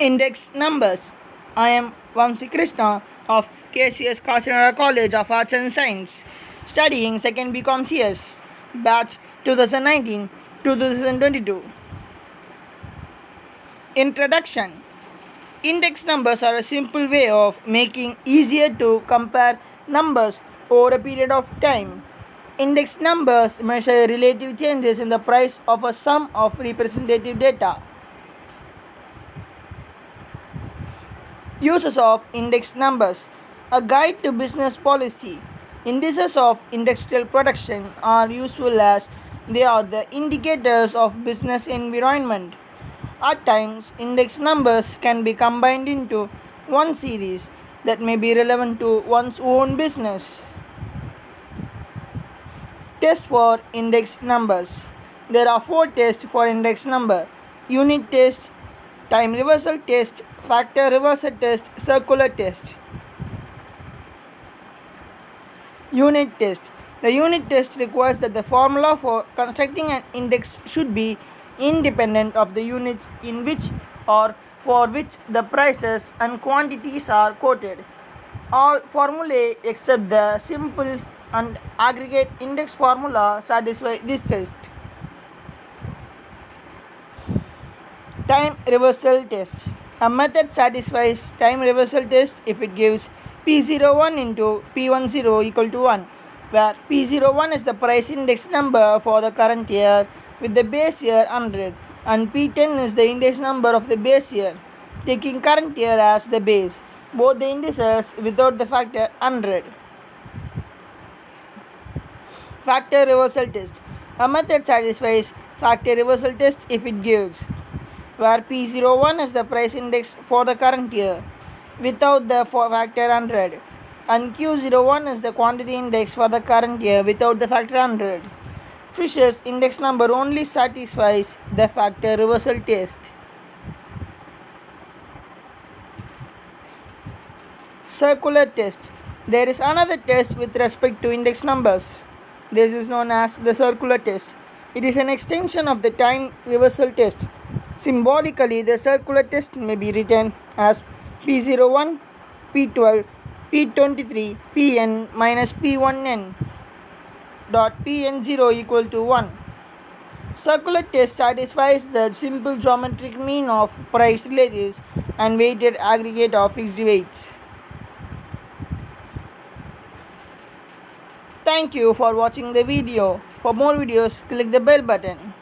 Index numbers. I am Vamsi Krishna of KCS Kashinara College of Arts and Science, studying 2nd BCom CS, batch 2019-2022. Introduction. Index numbers are a simple way of making easier to compare numbers over a period of time. Index numbers measure relative changes in the price of a sum of representative data. Uses of index numbers. A guide to business policy. Indices of industrial production are useful as they are the indicators of business environment. At times, index numbers can be combined into one series that may be relevant to one's own business. Test for index numbers. There are 4 tests for index number: unit test, time reversal test, factor reversal test, circular test. Unit test. The unit test requires that the formula for constructing an index should be independent of the units in which or for which the prices and quantities are quoted. All formulae except the simple and aggregate index formula satisfy this test. Time reversal test. A method satisfies time reversal test if it gives P01 into P10 equal to 1, where P01 is the price index number for the current year with the base year 100 and P10 is the index number of the base year, taking current year as the base, both the indices without the factor 100. Factor reversal test. A method satisfies factor reversal test if it gives where P01 is the price index for the current year without the factor 100 and Q01 is the quantity index for the current year without the factor 100. Fisher's index number only satisfies the factor reversal test. Circular test. There is another test with respect to index numbers. This is known as the circular test. It is an extension of the time reversal test. Symbolically, the circular test may be written as P01, P12, P23, Pn minus P1n dot Pn0 equal to 1. Circular test satisfies the simple geometric mean of price relatives and weighted aggregate of fixed weights. Thank you for watching the video. For more videos, click the bell button.